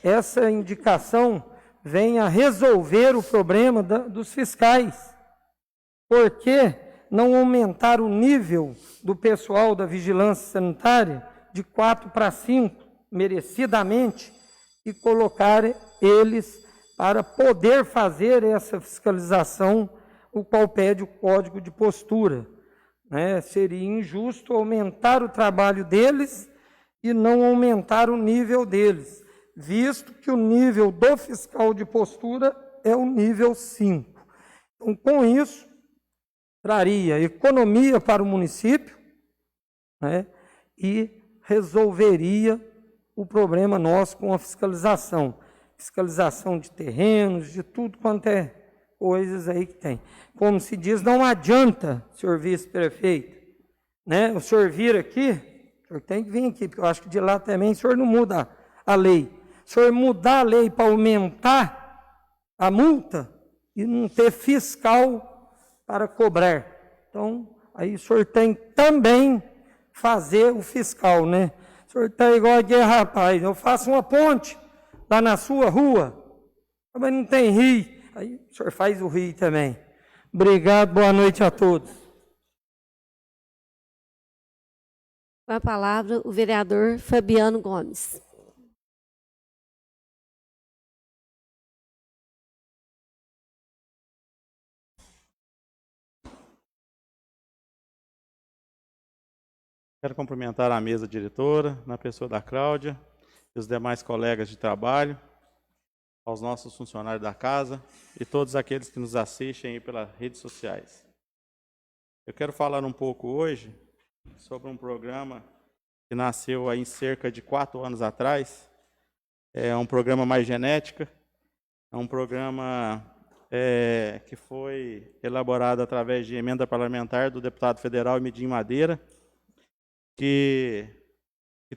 Essa indicação vem a resolver o problema dos fiscais. Por que não aumentar o nível do pessoal da vigilância sanitária de 4 para 5, merecidamente, e colocar eles para poder fazer essa fiscalização, o qual pede o código de postura, né? Seria injusto aumentar o trabalho deles e não aumentar o nível deles. visto que o nível do fiscal de postura é o nível 5. Então, com isso, traria economia para o município, né, e resolveria o problema nosso com a fiscalização. Fiscalização de terrenos, de tudo quanto é coisas aí que tem. Como se diz, não adianta, senhor vice-prefeito, né? O senhor vir aqui, o senhor tem que vir aqui, porque eu acho que de lá também o senhor não muda a lei. O senhor mudar a lei para aumentar a multa e não ter fiscal para cobrar. Então, aí o senhor tem também fazer o fiscal, né? O senhor está igual aqui, rapaz, eu faço uma ponte lá na sua rua, mas não tem rio. Aí o senhor faz o rio também. Obrigado, boa noite a todos. Com a palavra, o vereador Fabiano Gomes. Quero cumprimentar a mesa diretora, na pessoa da Cláudia, e os demais colegas de trabalho, aos nossos funcionários da casa e todos aqueles que nos assistem aí pelas redes sociais. Eu quero falar um pouco hoje sobre um programa que nasceu aí em cerca de 4 anos atrás. É um programa Mais Genética, é um programa que foi elaborado através de emenda parlamentar do deputado federal Midim Madeira, que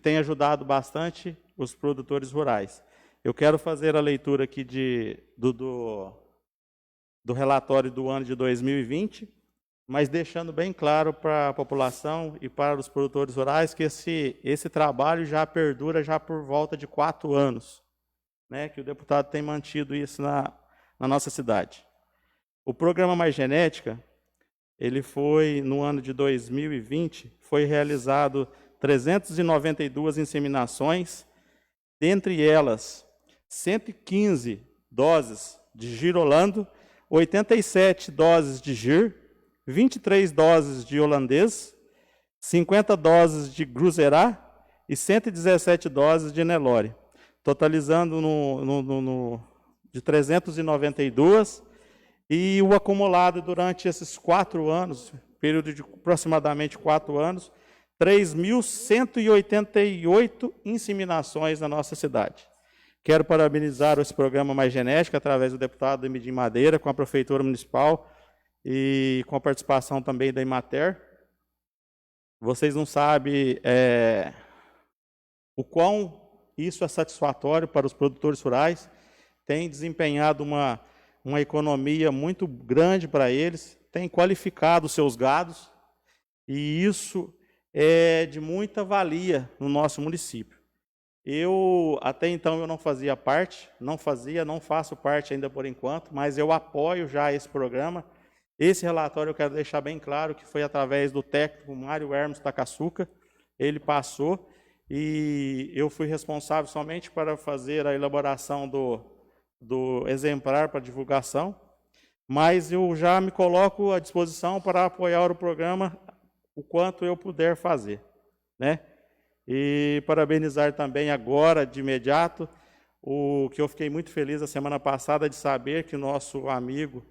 tem ajudado bastante os produtores rurais. Eu quero fazer a leitura aqui do relatório do ano de 2020, mas deixando bem claro para a população e para os produtores rurais que esse trabalho já perdura já por volta de 4 anos, né, que o deputado tem mantido isso na nossa cidade. O programa Mais Genética, ele foi, no ano de 2020, foi realizado 392 inseminações, dentre elas 115 doses de girolando, 87 doses de gir, 23 doses de holandês, 50 doses de gruzerá e 117 doses de Nelore, totalizando de 392, e o acumulado durante esses 4 anos, período de aproximadamente 4 anos, 3.188 inseminações na nossa cidade. Quero parabenizar esse programa Mais Genética, através do deputado Midim Madeira, com a Prefeitura Municipal e com a participação também da Emater. Vocês não sabem o quão isso é satisfatório para os produtores rurais, tem desempenhado uma economia muito grande para eles, tem qualificado os seus gados, e isso é de muita valia no nosso município. Até então, eu não fazia parte, não faço parte ainda por enquanto, mas eu apoio já esse programa. Esse relatório eu quero deixar bem claro que foi através do técnico Mário Hermes Takasuka, ele passou, e eu fui responsável somente para fazer a elaboração do exemplar para divulgação, mas eu já me coloco à disposição para apoiar o programa o quanto eu puder fazer, né? E parabenizar também agora, de imediato, o que eu fiquei muito feliz a semana passada de saber que o nosso amigo,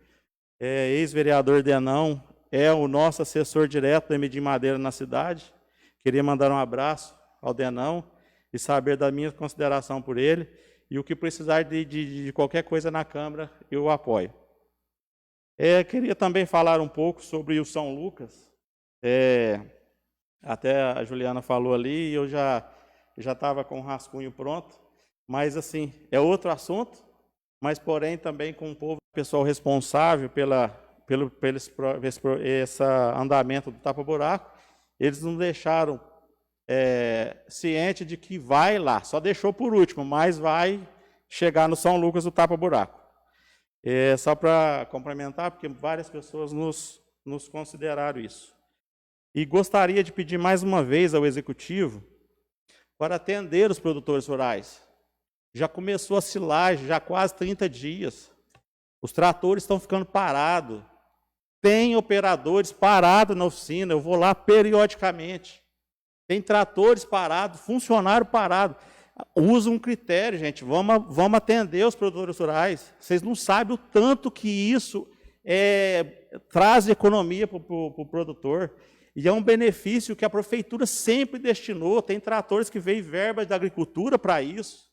ex-vereador Denão, é o nosso assessor direto da Midim Madeira na cidade. Queria mandar um abraço ao Denão e saber da minha consideração por ele, e o que precisar de qualquer coisa na Câmara, eu apoio. Queria também falar um pouco sobre o São Lucas. Até a Juliana falou ali, e eu já estava com o rascunho pronto, mas assim, é outro assunto, mas porém também com o povo, pessoal responsável pelo esse andamento do tapa-buraco, eles não deixaram ciente de que vai lá, só deixou por último, mas vai chegar no São Lucas o tapa-buraco. Só para complementar, porque várias pessoas nos consideraram isso. E gostaria de pedir mais uma vez ao Executivo para atender os produtores rurais. Já começou a silagem, já há quase 30 dias. Os tratores estão ficando parados. Tem operadores parados na oficina, eu vou lá periodicamente. Tem tratores parados, funcionário parado. Usa um critério, gente. Vamos atender os produtores rurais. Vocês não sabem o tanto que isso traz economia para o produtor. E é um benefício que a prefeitura sempre destinou. Tem tratores que veem verbas da agricultura para isso.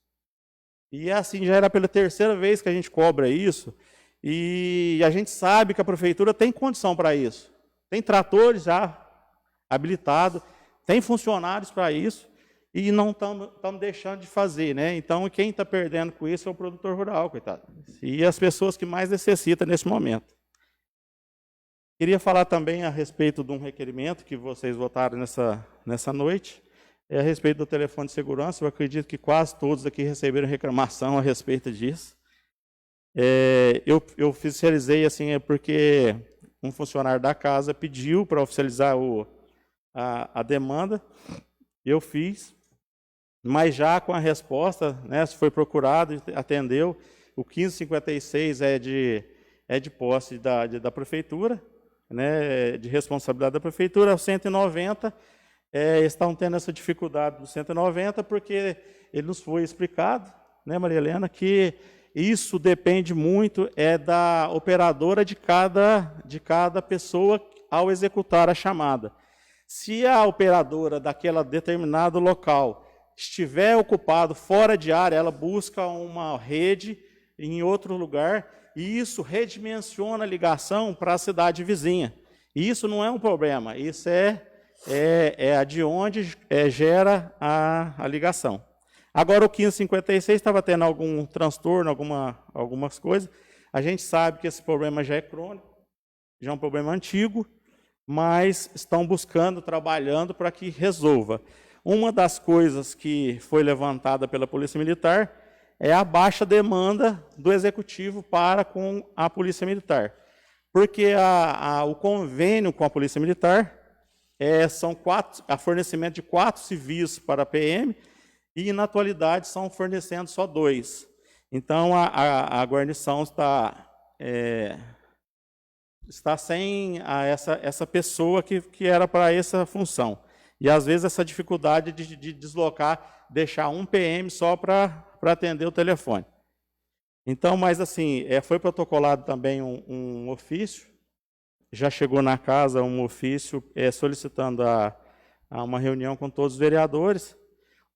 E assim, já era pela terceira vez que a gente cobra isso. E a gente sabe que a prefeitura tem condição para isso. Tem tratores já habilitados, tem funcionários para isso. E não estamos deixando de fazer, né? Então, quem está perdendo com isso é o produtor rural, coitado. E as pessoas que mais necessitam nesse momento. Queria falar também a respeito de um requerimento que vocês votaram nessa noite, a respeito do telefone de segurança. Eu acredito que quase todos aqui receberam reclamação a respeito disso. Eu oficializei assim, porque um funcionário da casa pediu para oficializar a demanda, eu fiz, mas já com a resposta, né, se foi procurado, atendeu. O 1556 é de posse da prefeitura, né, de responsabilidade da prefeitura. O 190, estão tendo essa dificuldade do 190, porque ele nos foi explicado, né, Maria Helena, que isso depende muito da operadora de cada pessoa ao executar a chamada. Se a operadora daquela determinado local estiver ocupado fora de área, ela busca uma rede em outro lugar, e isso redimensiona a ligação para a cidade vizinha. E isso não é um problema, isso é de onde gera a ligação. Agora, o 1556 estava tendo algum transtorno, algumas coisas. A gente sabe que esse problema já é crônico, já é um problema antigo, mas estão buscando, trabalhando para que resolva. Uma das coisas que foi levantada pela Polícia Militar é a baixa demanda do Executivo para com a Polícia Militar. Porque o convênio com a Polícia Militar são fornecimento de 4 civis para a PM, e, na atualidade, estão fornecendo só 2. Então, a guarnição está sem essa pessoa que era para essa função. E, às vezes, essa dificuldade de deslocar, deixar um PM só para atender o telefone. Então, mas assim, foi protocolado também um ofício, já chegou na casa um ofício solicitando uma reunião com todos os vereadores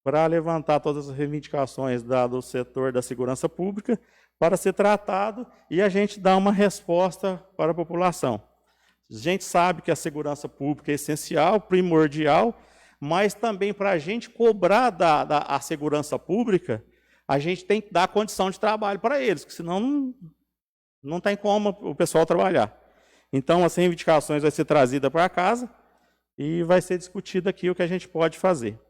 para levantar todas as reivindicações do setor da segurança pública para ser tratado e a gente dar uma resposta para a população. A gente sabe que a segurança pública é essencial, primordial, mas também para a gente cobrar a segurança pública, a gente tem que dar condição de trabalho para eles, porque senão não tem como o pessoal trabalhar. Então, as reivindicações vão ser trazidas para casa e vai ser discutido aqui o que a gente pode fazer.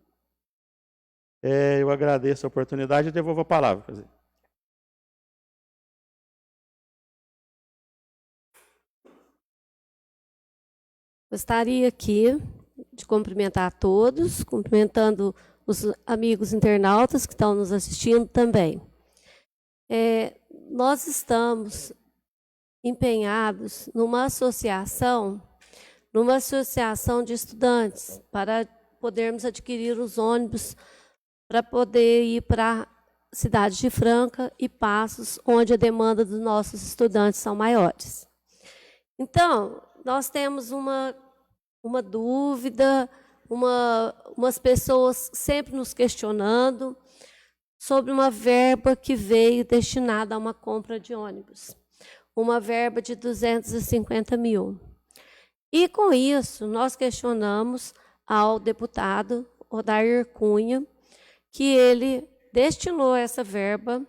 Eu agradeço a oportunidade e devolvo a palavra. Gostaria aqui de cumprimentar a todos, cumprimentando os amigos internautas que estão nos assistindo também. Nós estamos empenhados numa associação de estudantes, para podermos adquirir os ônibus para poder ir para a cidade de Franca e Passos, onde a demanda dos nossos estudantes são maiores. Então, nós temos uma dúvida, umas pessoas sempre nos questionando sobre uma verba que veio destinada a uma compra de ônibus, uma verba de 250 mil. E, com isso, nós questionamos ao deputado Odair Cunha, que ele destinou essa verba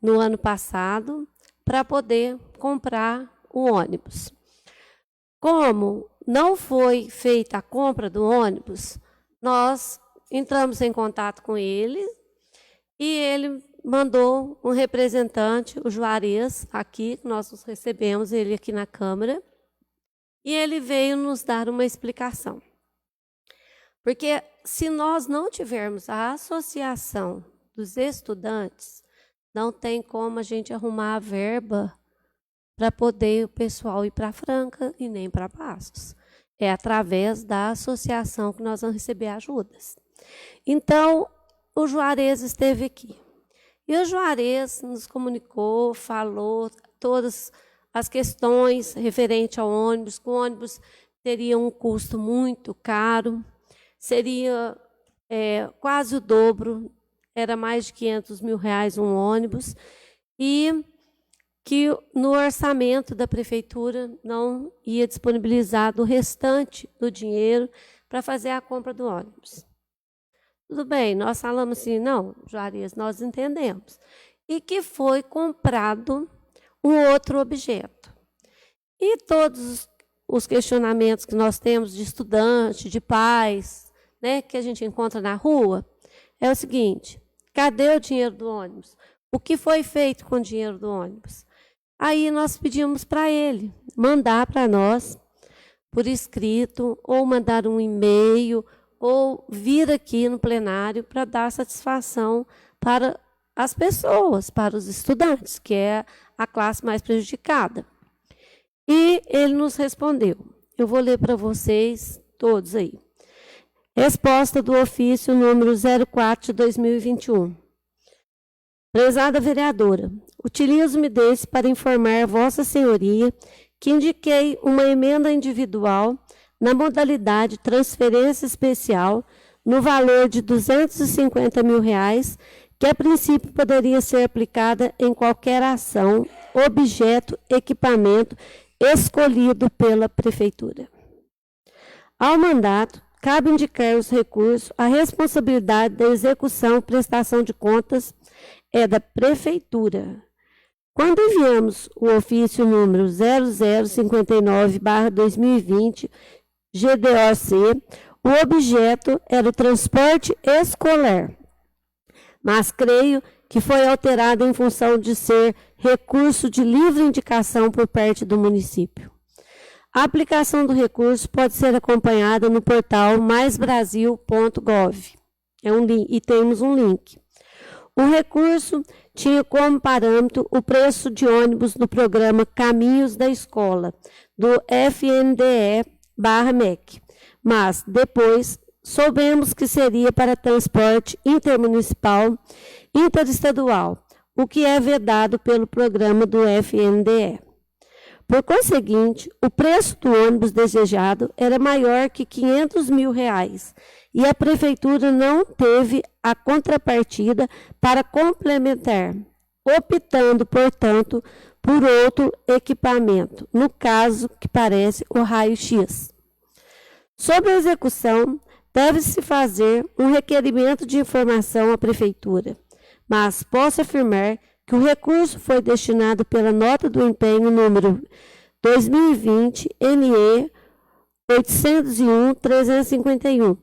no ano passado para poder comprar o ônibus. Como não foi feita a compra do ônibus, nós entramos em contato com ele e ele mandou um representante, o Juarez, aqui, nós recebemos ele aqui na Câmara, e ele veio nos dar uma explicação. Porque se nós não tivermos a associação dos estudantes, não tem como a gente arrumar a verba para poder o pessoal ir para Franca e nem para Passos. É através da associação que nós vamos receber ajudas. Então, o Juarez esteve aqui. E o Juarez nos comunicou, falou todas as questões referentes ao ônibus, que o ônibus teria um custo muito caro, seria quase o dobro, era mais de R$500 mil um ônibus, e que no orçamento da prefeitura não ia disponibilizar o restante do dinheiro para fazer a compra do ônibus. Tudo bem, nós falamos assim, não, Juarez, nós entendemos. E que foi comprado um outro objeto. E todos os questionamentos que nós temos de estudante, de pais, né, que a gente encontra na rua, é o seguinte: cadê o dinheiro do ônibus? O que foi feito com o dinheiro do ônibus? Aí nós pedimos para ele mandar para nós, por escrito, ou mandar um e-mail, ou vir aqui no plenário para dar satisfação para as pessoas, para os estudantes, que é a classe mais prejudicada. E ele nos respondeu. Eu vou ler para vocês todos aí. Resposta do ofício número 04 de 2021. Prezada vereadora, utilizo-me desse para informar Vossa Senhoria que indiquei uma emenda individual na modalidade transferência especial no valor de R$250 mil, que a princípio poderia ser aplicada em qualquer ação, objeto, equipamento escolhido pela Prefeitura. Ao mandato, cabe indicar os recursos, a responsabilidade da execução e prestação de contas é da Prefeitura. Quando enviamos o ofício número 0059/2020, GDOC, o objeto era o transporte escolar, mas creio que foi alterado em função de ser recurso de livre indicação por parte do município. A aplicação do recurso pode ser acompanhada no portal maisbrasil.gov. E temos um link. O recurso tinha como parâmetro o preço de ônibus do programa Caminhos da Escola, do FNDE/MEC, mas depois soubemos que seria para transporte intermunicipal, interestadual, o que é vedado pelo programa do FNDE. Por conseguinte, o preço do ônibus desejado era maior que R$500 mil, e a Prefeitura não teve a contrapartida para complementar, optando, portanto, por outro equipamento, no caso que parece o raio-x. Sobre a execução, deve-se fazer um requerimento de informação à Prefeitura, mas posso afirmar que o recurso foi destinado pela nota do empenho número 2020 NE 801-351,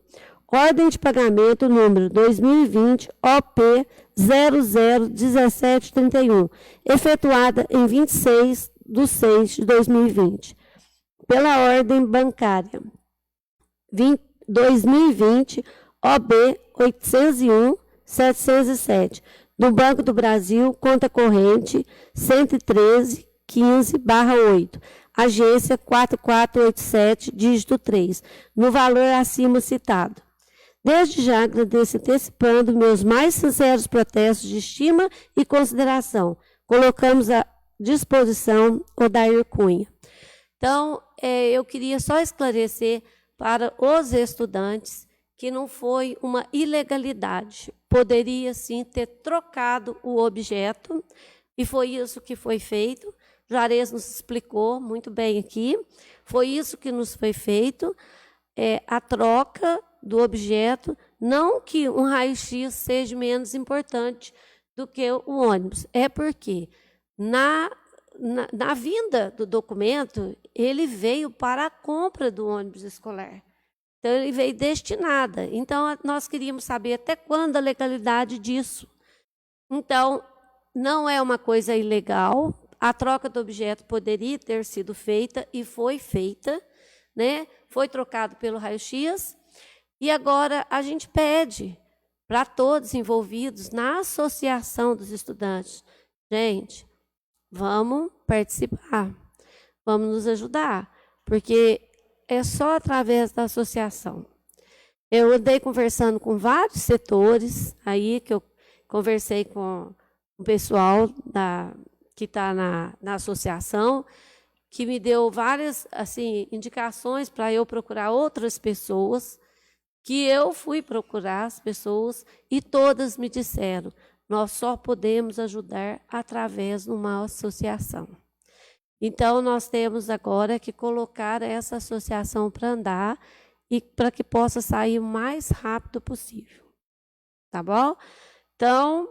ordem de pagamento número 2020 OP 001731, efetuada em 26/6/2020, pela ordem bancária 2020 OB 801-707, do Banco do Brasil, conta corrente 113-15/8, agência 4487, dígito 3, no valor acima citado. Desde já agradeço antecipando meus mais sinceros protestos de estima e consideração. Colocamos à disposição Odair Cunha. Então, eu queria só esclarecer para os estudantes que não foi uma ilegalidade. Poderia, sim, ter trocado o objeto, e foi isso que foi feito. Juarez nos explicou muito bem aqui. Foi isso que nos foi feito, a troca do objeto, não que um raio-x seja menos importante do que o ônibus. É porque, na vinda do documento, ele veio para a compra do ônibus escolar. Então, ele veio destinada. Então, nós queríamos saber até quando a legalidade disso. Então, não é uma coisa ilegal. A troca do objeto poderia ter sido feita e foi feita, né? Foi trocado pelo raio-x. E agora a gente pede para todos envolvidos na associação dos estudantes: gente, vamos participar, vamos nos ajudar, porque é só através da associação. Eu andei conversando com vários setores, aí que eu conversei com o pessoal que está na associação, que me deu várias assim, indicações para eu procurar outras pessoas, que eu fui procurar as pessoas e todas me disseram, nós só podemos ajudar através de uma associação. Então, nós temos agora que colocar essa associação para andar e para que possa sair o mais rápido possível. Tá bom? Então,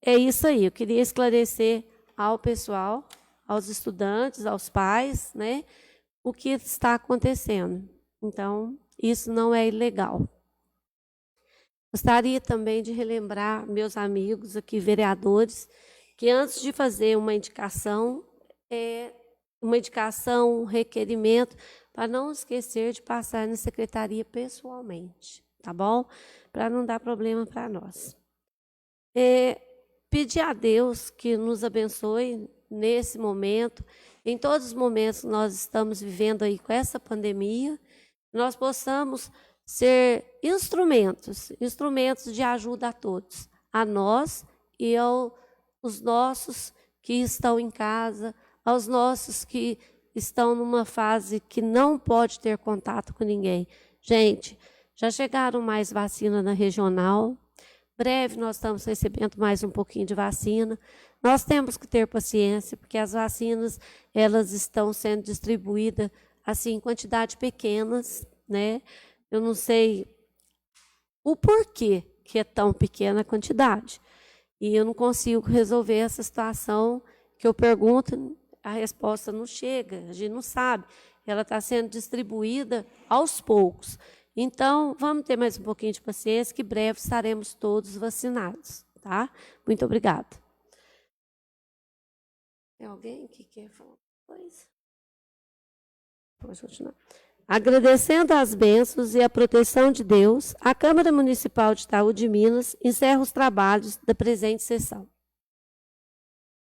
é isso aí. Eu queria esclarecer ao pessoal, aos estudantes, aos pais, né, o que está acontecendo. Então, isso não é ilegal. Gostaria também de relembrar meus amigos aqui, vereadores, que antes de fazer uma indicação, um requerimento, para não esquecer de passar na secretaria pessoalmente, tá bom? Para não dar problema para nós. Pedir a Deus que nos abençoe nesse momento, em todos os momentos que nós estamos vivendo aí com essa pandemia, nós possamos ser instrumentos de ajuda a todos, a nós e aos nossos que estão em casa, aos nossos que estão numa fase que não pode ter contato com ninguém. Gente, já chegaram mais vacina na regional, breve nós estamos recebendo mais um pouquinho de vacina. Nós temos que ter paciência, porque as vacinas, elas estão sendo distribuídas assim, em quantidades pequenas, né? Eu não sei o porquê que é tão pequena a quantidade. E eu não consigo resolver essa situação que eu pergunto, a resposta não chega, a gente não sabe. Ela está sendo distribuída aos poucos. Então, vamos ter mais um pouquinho de paciência, que breve estaremos todos vacinados, tá? Muito obrigada. Tem alguém que quer falar alguma coisa? Pode continuar. Agradecendo as bênçãos e a proteção de Deus, a Câmara Municipal de Itaú de Minas encerra os trabalhos da presente sessão.